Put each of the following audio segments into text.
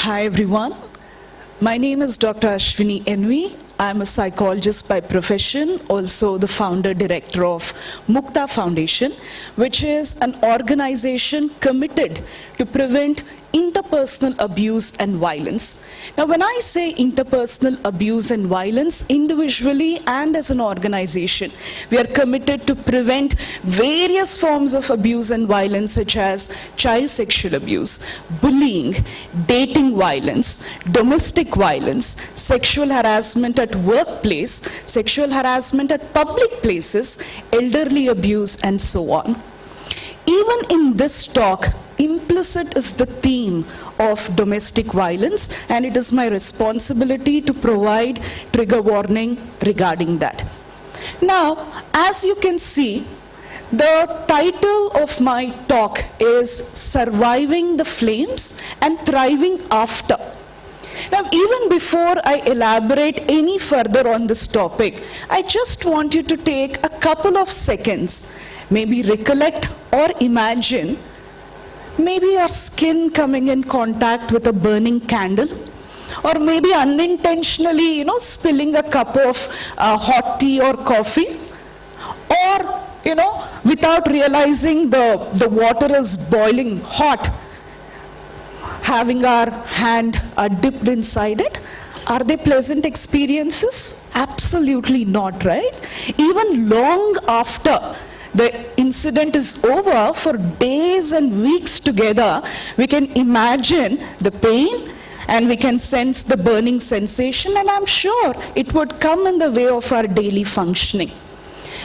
Hi everyone, my name is Dr.Ashwini N.V. I'm a psychologist by profession, also the founder director of Muktha Foundation, which is an organization committed to prevent interpersonal abuse and violence. Now, when I say interpersonal abuse and violence, individually and as an organization, we are committed to prevent various forms of abuse and violence such as child sexual abuse, bullying, dating violence, domestic violence, sexual harassment at workplace, sexual harassment at public places, elderly abuse, and so on. Even in this talk, implicit is the theme of domestic violence, and it is my responsibility to provide trigger warning regarding that. Now, as you can see, the title of my talk is Surviving the Flames and Thriving After. Now, even before I elaborate any further on this topic, I just want you to take a couple of seconds, maybe recollect or imagine maybe your skin coming in contact with a burning candle, or maybe unintentionally, spilling a cup of hot tea or coffee, or, without realizing the water is boiling hot, having our hand dipped inside it. Are they pleasant experiences? Absolutely not, right? Even long after the incident is over, for days and weeks together, we can imagine the pain and we can sense the burning sensation, and I'm sure it would come in the way of our daily functioning.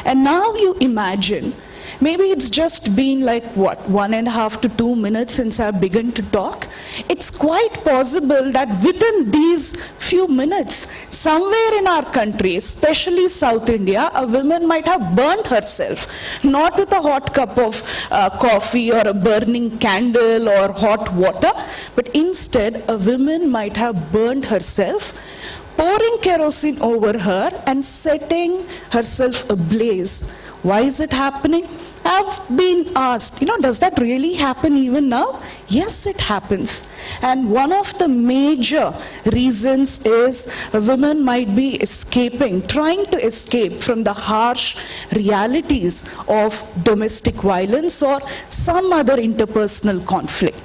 And now you imagine, maybe it's just been like, 1.5 to 2 minutes since I began to talk. It's quite possible that within these few minutes, somewhere in our country, especially South India, a woman might have burnt herself, not with a hot cup of coffee or a burning candle or hot water, but instead a woman might have burnt herself, pouring kerosene over her and setting herself ablaze. Why is it happening? I've been asked, does that really happen even now? Yes, it happens. And one of the major reasons is a woman might be trying to escape from the harsh realities of domestic violence or some other interpersonal conflict.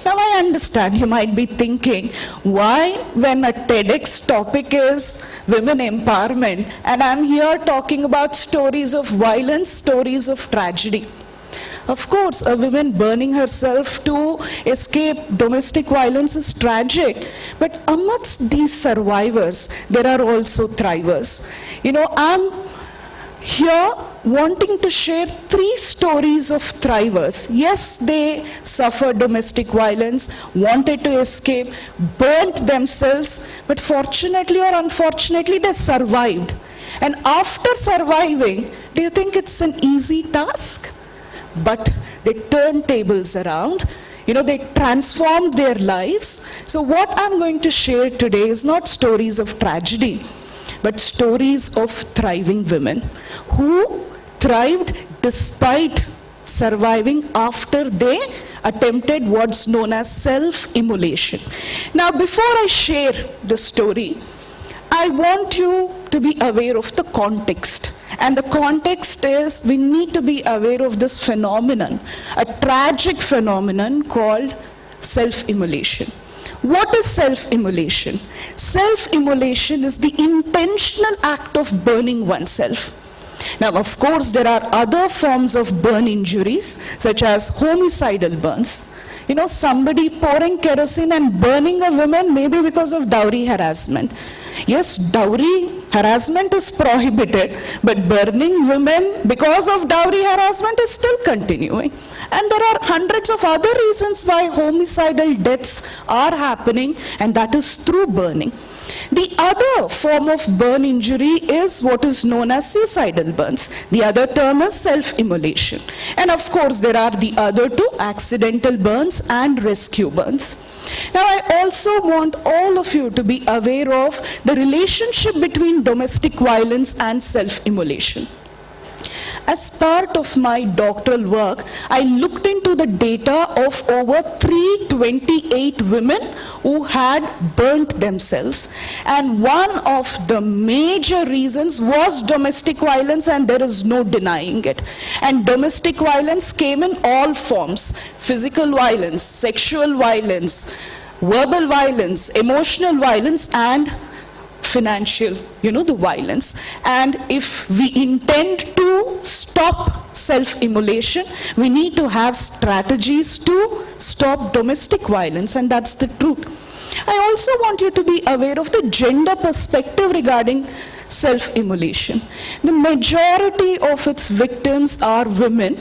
Now, I understand you might be thinking, why, when a TEDx topic is women empowerment, and I'm here talking about stories of violence, stories of tragedy? Of course, a woman burning herself to escape domestic violence is tragic, but amongst these survivors, there are also thrivers. I'm here wanting to share 3 stories of thrivers. Yes, they suffered domestic violence, wanted to escape, burnt themselves, but fortunately or unfortunately, they survived. And after surviving, do you think it's an easy task? But they turned tables around. They transformed their lives. So what I'm going to share today is not stories of tragedy, but stories of thriving women who thrived despite surviving after they attempted what's known as self-immolation. Now, before I share the story, I want you to be aware of the context. And the context is, we need to be aware of this phenomenon, a tragic phenomenon called self-immolation. What is self-immolation? Self-immolation is the intentional act of burning oneself. Now, of course, there are other forms of burn injuries, such as homicidal burns. Somebody pouring kerosene and burning a woman maybe because of dowry harassment. Yes, dowry harassment is prohibited, but burning women because of dowry harassment is still continuing. And there are hundreds of other reasons why homicidal deaths are happening, and that is through burning. The other form of burn injury is what is known as suicidal burns. The other term is self-immolation. And of course, there are the other 2, accidental burns and rescue burns. Now, I also want all of you to be aware of the relationship between domestic violence and self-immolation. as part of my doctoral work, I looked into the data of over 328 women who had burnt themselves. And one of the major reasons was domestic violence, and there is no denying it. And domestic violence came in all forms: physical violence, sexual violence, verbal violence, emotional violence, and financial, the violence. And if we intend to stop self-immolation, we need to have strategies to stop domestic violence, and that's the truth. I also want you to be aware of the gender perspective regarding self-immolation. The majority of its victims are women,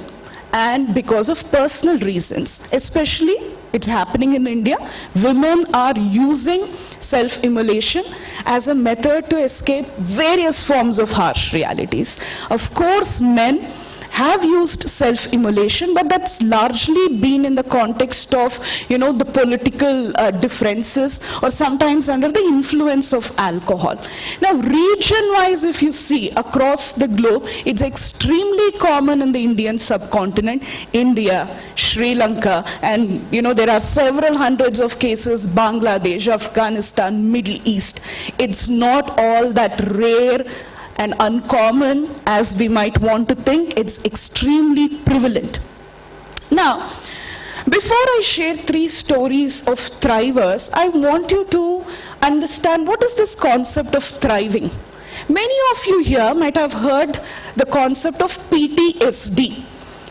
and because of personal reasons, especially it's happening in India, women are using self-immolation as a method to escape various forms of harsh realities. Of course, men have used self-immolation, but that's largely been in the context of, the political differences, or sometimes under the influence of alcohol. Now, region-wise, if you see across the globe, it's extremely common in the Indian subcontinent, India, Sri Lanka, and, there are several hundreds of cases, Bangladesh, Afghanistan, Middle East. It's not all that rare and uncommon as we might want to think. It's extremely prevalent. Now, before I share 3 stories of thrivers, I want you to understand what is this concept of thriving. Many of you here might have heard the concept of PTSD.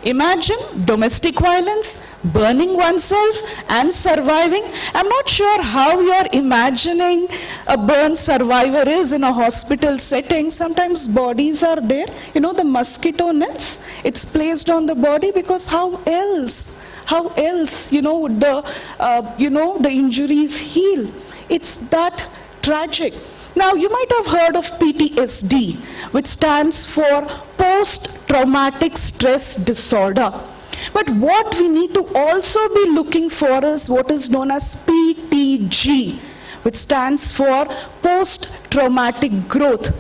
Imagine domestic violence, burning oneself, and surviving. I'm not sure how you're imagining a burn survivor is in a hospital setting. Sometimes bodies are there, the mosquito nets, it's placed on the body, because how else, would the injuries heal? It's that tragic. Now, you might have heard of PTSD, which stands for post-traumatic stress disorder. But what we need to also be looking for is what is known as PTG, which stands for post-traumatic growth.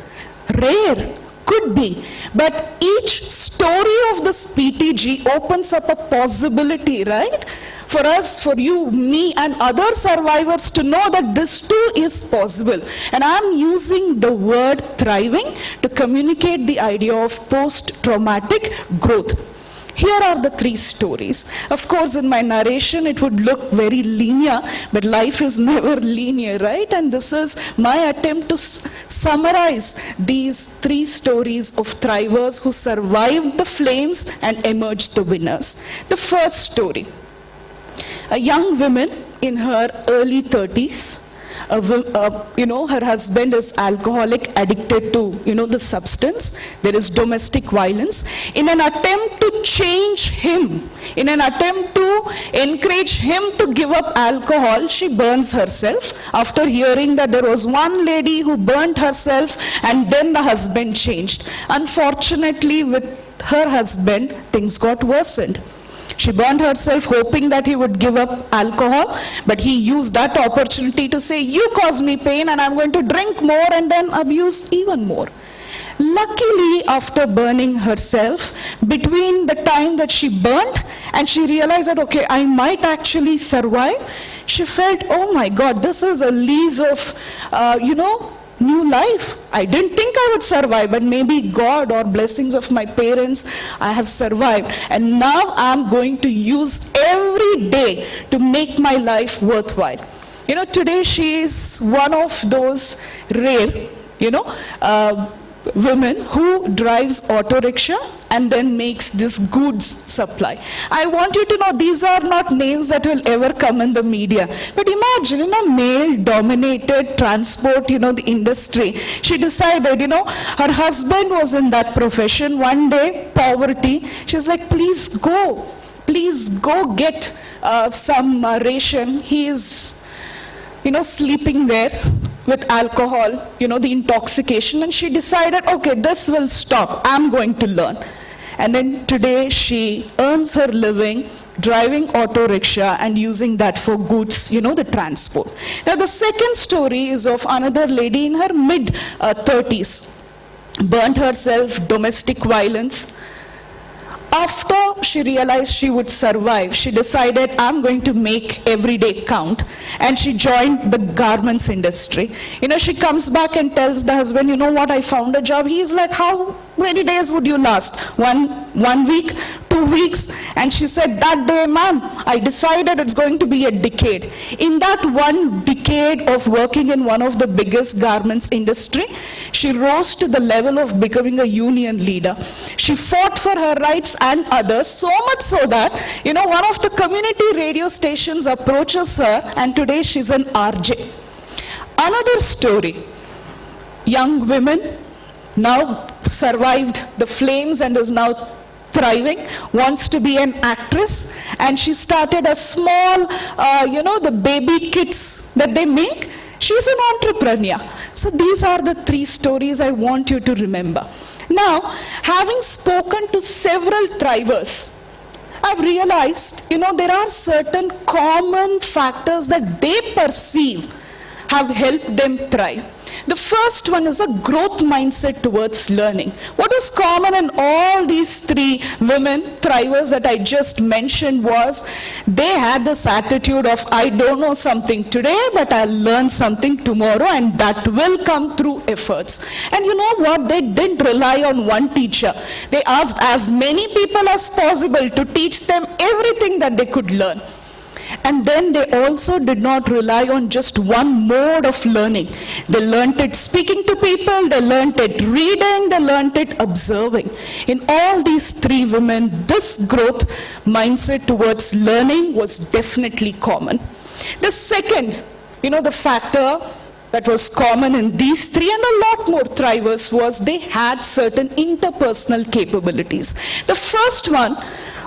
Rare, could be, but each story of this PTG opens up a possibility, right? For us, for you, me, and other survivors to know that this too is possible. And I'm using the word thriving to communicate the idea of post-traumatic growth. Here are the 3 stories. Of course, in my narration, it would look very linear, but life is never linear, right? And this is my attempt to summarize these 3 stories of thrivers who survived the flames and emerged the winners. The first story. A young woman in her early 30s, her husband is alcoholic, addicted to, the substance. There is domestic violence. In an attempt to change him, in an attempt to encourage him to give up alcohol, she burns herself after hearing that there was one lady who burnt herself and then the husband changed. Unfortunately, with her husband, things got worsened. She burned herself hoping that he would give up alcohol, but he used that opportunity to say, you caused me pain and I'm going to drink more and then abuse even more. Luckily, after burning herself, between the time that she burnt and she realized that, okay, I might actually survive, she felt, oh my God, this is a lease of, new life. I didn't think I would survive, but maybe God or blessings of my parents, I have survived. And now I'm going to use every day to make my life worthwhile. Today she is one of those rare, women who drives auto rickshaw and then makes this goods supply. I want you to know these are not names that will ever come in the media. But imagine in a male-dominated transport, the industry, she decided, her husband was in that profession. One day, poverty, she's like, please go get some ration. He is, sleeping there with alcohol, the intoxication, and she decided, okay, this will stop, I'm going to learn. And then today she earns her living driving auto rickshaw and using that for goods, the transport. Now the second story is of another lady in her mid-30s, burnt herself, domestic violence, After she realized she would survive, she decided, I'm going to make every day count. And she joined the garments industry. She comes back and tells the husband, you know what, I found a job. He's like, how many days would you last? One week, 2 weeks? And she said, that day, ma'am, I decided it's going to be a decade. In that 1 decade of working in one of the biggest garments industry, she rose to the level of becoming a union leader. She fought for her rights and others, so much so that, one of the community radio stations approaches her, and today she's an RJ. Another story, young women, now survived the flames and is now thriving, wants to be an actress, and she started a small, the baby kits that they make. She's an entrepreneur. So these are the 3 stories I want you to remember. Now, having spoken to several thrivers, I've realized, there are certain common factors that they perceive have helped them thrive. The first one is a growth mindset towards learning. What is common in all these 3 women thrivers that I just mentioned was they had this attitude of, I don't know something today, but I'll learn something tomorrow, and that will come through efforts. And you know what? They didn't rely on one teacher. They asked as many people as possible to teach them everything that they could learn. And then they also did not rely on just one mode of learning. They learned it speaking to people, they learned it reading, they learned it observing. In all these 3 women, this growth mindset towards learning was definitely common. The second, the factor that was common in these 3 and a lot more thrivers was they had certain interpersonal capabilities. The first one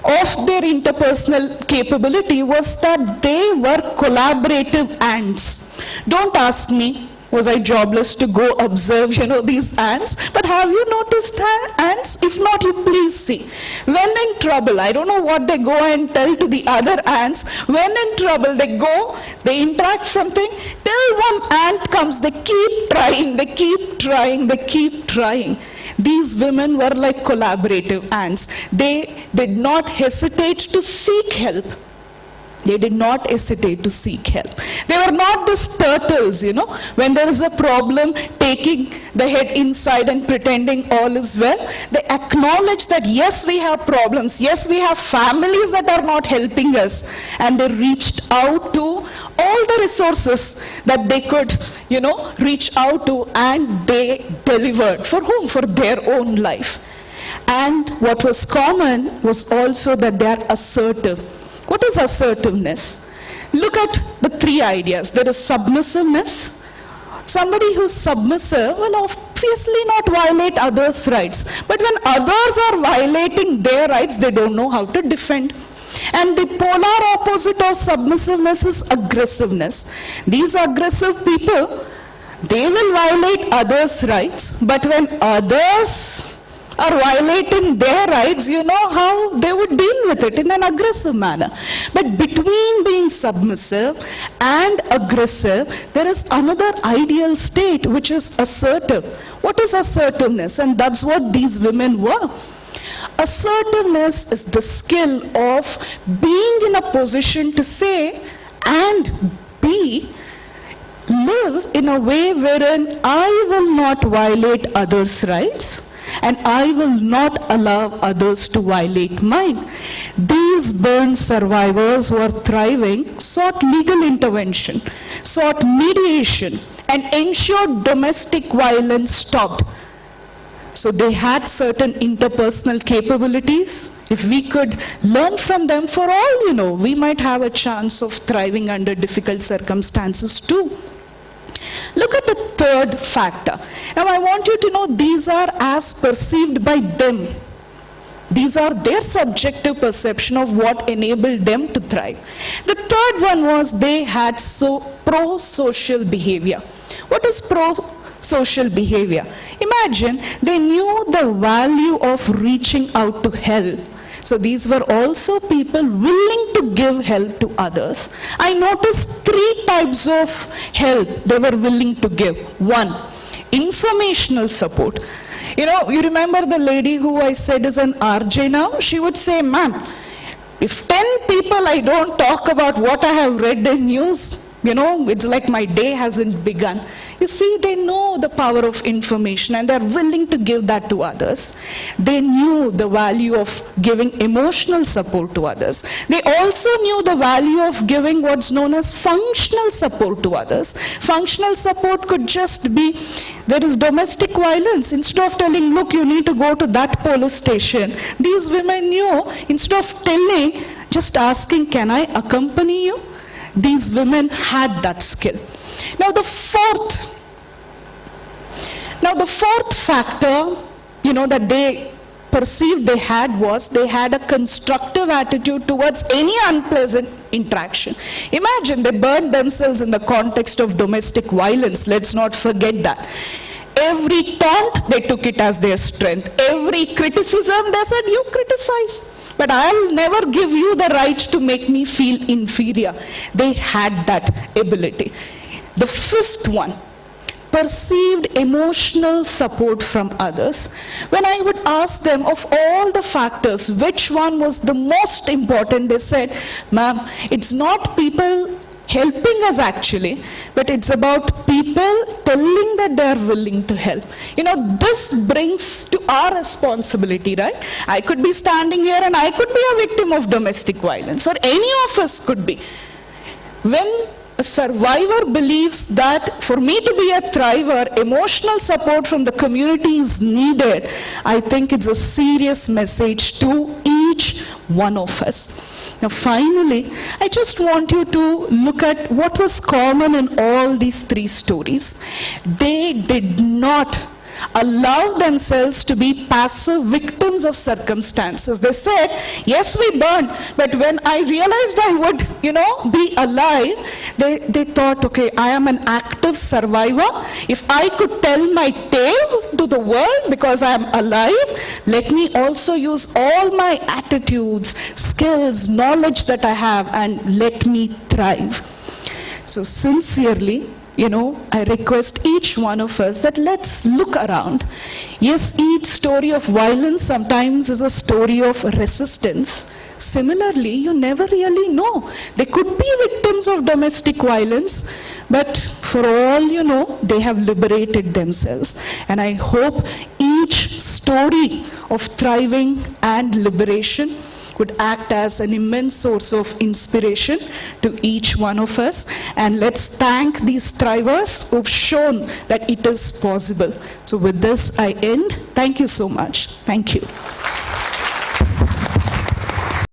of their interpersonal capability was that they were collaborative ants. Don't ask me, was I jobless to go observe, these ants? But have you noticed ants? If not, you please see. When in trouble, I don't know what they go and tell to the other ants. When in trouble, they go, they interact something, till one ant comes, they keep trying, they keep trying, they keep trying. These women were like collaborative ants. They did not hesitate to seek help. They did not hesitate to seek help. They were not these turtles, when there is a problem, taking the head inside and pretending all is well. They acknowledge that yes, we have problems. Yes, we have families that are not helping us. And they reached out to all the resources that they could, reach out to, and they delivered. For whom? For their own life. And what was common was also that they are assertive. What is assertiveness? Look at the 3 ideas. There is submissiveness. Somebody who's submissive will obviously not violate others' rights. But when others are violating their rights, they don't know how to defend. And the polar opposite of submissiveness is aggressiveness. These aggressive people, they will violate others' rights, but when others are violating their rights, how they would deal with it in an aggressive manner. But between being submissive and aggressive, there is another ideal state which is assertive. What is assertiveness? And that's what these women were. Assertiveness is the skill of being in a position to say and live in a way wherein I will not violate others' rights, and I will not allow others to violate mine. These burn survivors who are thriving sought legal intervention, sought mediation, and ensured domestic violence stopped. So they had certain interpersonal capabilities. If we could learn from them, for all we might have a chance of thriving under difficult circumstances too. Look at the third factor. Now I want you to know these are as perceived by them. These are their subjective perception of what enabled them to thrive. The third one was they had pro-social behavior. What is pro-social behavior? Imagine they knew the value of reaching out to help. So these were also people willing to give help to others. I noticed 3 types of help they were willing to give. 1, informational support. You remember the lady who I said is an RJ now? She would say, ma'am, if 10 people I don't talk about what I have read in news, it's like my day hasn't begun. You see, they know the power of information and they're willing to give that to others. They knew the value of giving emotional support to others. They also knew the value of giving what's known as functional support to others. Functional support could just be, there is domestic violence. Instead of telling, look, you need to go to that police station, these women knew, instead of telling, just asking, can I accompany you? These women had that skill. Now the fourth factor, that they perceived they had was they had a constructive attitude towards any unpleasant interaction. Imagine they burned themselves in the context of domestic violence. Let's not forget that. Every taunt, they took it as their strength. Every criticism, they said, you criticize, but I'll never give you the right to make me feel inferior. They had that ability. The fifth one, perceived emotional support from others. When I would ask them of all the factors, which one was the most important, they said, ma'am, it's not people helping us actually, but it's about people telling that they are willing to help. This brings to our responsibility, right? I could be standing here and I could be a victim of domestic violence, or any of us could be. When a survivor believes that for me to be a thriver, emotional support from the community is needed, I think it's a serious message to each one of us. Now finally, I just want you to look at what was common in all these three stories. They did not allow themselves to be passive victims of circumstances. They said, yes, we burned, but when I realized I would, be alive, they thought, okay, I am an active survivor. If I could tell my tale to the world because I am alive, let me also use all my attitudes, skills, knowledge that I have, and let me thrive. So sincerely, I request each one of us that let's look around. Yes, each story of violence sometimes is a story of resistance. Similarly, you never really know. They could be victims of domestic violence, but for all they have liberated themselves. And I hope each story of thriving and liberation would act as an immense source of inspiration to each one of us. And let's thank these thrivers who've shown that it is possible. So with this, I end. Thank you so much. Thank you.